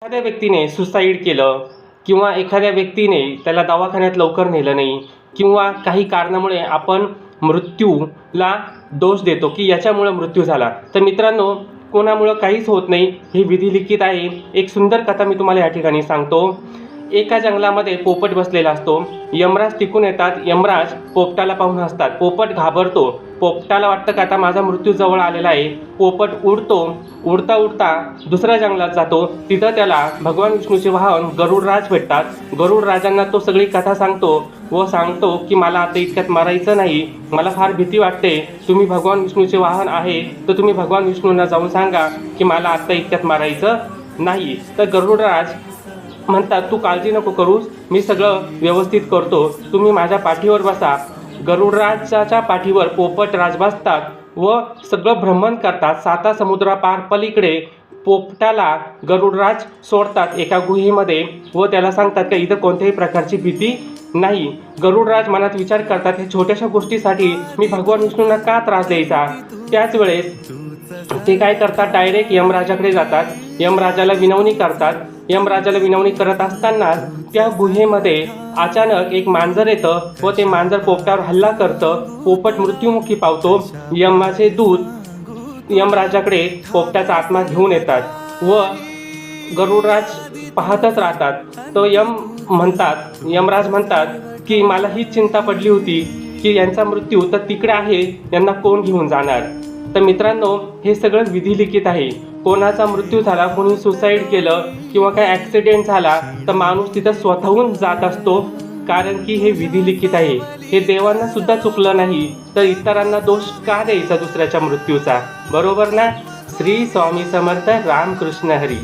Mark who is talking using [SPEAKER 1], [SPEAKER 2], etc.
[SPEAKER 1] एखाद्या व्यक्तीने सुसाईड केलं किंवा एखाद्या व्यक्तीने त्याला दवाखान्यात लवकर नेलं नाही किंवा काही कारणामुळे आपण मृत्यूला दोष देतो की याच्यामुळे मृत्यू झाला, तर मित्रांनो कोणामुळं काहीच होत नाही, हे विधिलिखित आहे. एक सुंदर कथा मी तुम्हाला या ठिकाणी सांगतो. एका जंगलामध्ये पोपट बसलेला असतो. यमराज तिकून येतात. यमराज पोपटाला पाहून हसतात. पोपट घाबरतो. पोपटाला वाटतं का आता माझा मृत्यू जवळ आलेला आहे. पोपट उडतो. उडता उडता दुसऱ्या जंगलात जातो. तिथं त्याला भगवान विष्णूचे वाहन गरुडराज भेटतात. गरुडराजांना तो सगळी कथा सांगतो व सांगतो की मला आता इतक्यात मरायचं नाही, मला फार भीती वाटते. तुम्ही भगवान विष्णूचे वाहन आहे तर तुम्ही भगवान विष्णूंना जाऊन सांगा की मला आता इतक्यात मरायचं नाही. तर गरुडराज म्हणतात तू काळजी नको करूस, मी सगळं व्यवस्थित करतो, तुम्ही माझ्या पाठीवर बसा. गरुडराजाच्या पाठीवर पोपटराज बसतात व सगळं भ्रमण करतात. 7 समुद्रापार पलीकडे पोपटाला गरुडराज सोडतात एका गुहेमध्ये व त्याला सांगतात की इथं कोणत्याही प्रकारची भीती नाही. गरुडराज मनात विचार करतात हे छोट्याशा गोष्टीसाठी मी भगवान विष्णूंना का त्रास द्यायचा. त्याच वेळेस ते काय करतात, डायरेक्ट यमराजाकडे जातात. यमराजाला विनवणी करतात. यमराजाला विनवणी करत असताना त्या गुहेमध्ये अचानक एक मांजर येतं व ते मांजर पोपटावर हल्ला करतं. पोपट मृत्युमुखी पावतो. यमाचे दूत यमराजाकडे पोपटाचा आत्मा घेऊन येतात व गरुडराज पाहतच राहतात. तो यमराज म्हणतात की मला हीच चिंता पडली होती की यांचा मृत्यू तर तिकडे आहे, यांना कोण घेऊन जाणार. तर मित्रांनो हे सगळं विधिलिखित आहे. कोणाचा मृत्यू झाला, कोणी सुसाईड केलं किंवा काही ॲक्सिडेंट झाला तर माणूस तिथं स्वतःहून जात असतो, कारण की हे विधिलिखित आहे. हे देवांना सुद्धा चुकलं नाही तर इतरांना दोष का द्यायचा दुसऱ्याच्या मृत्यूचा, बरोबर ना. श्री स्वामी समर्थ. रामकृष्ण हरी.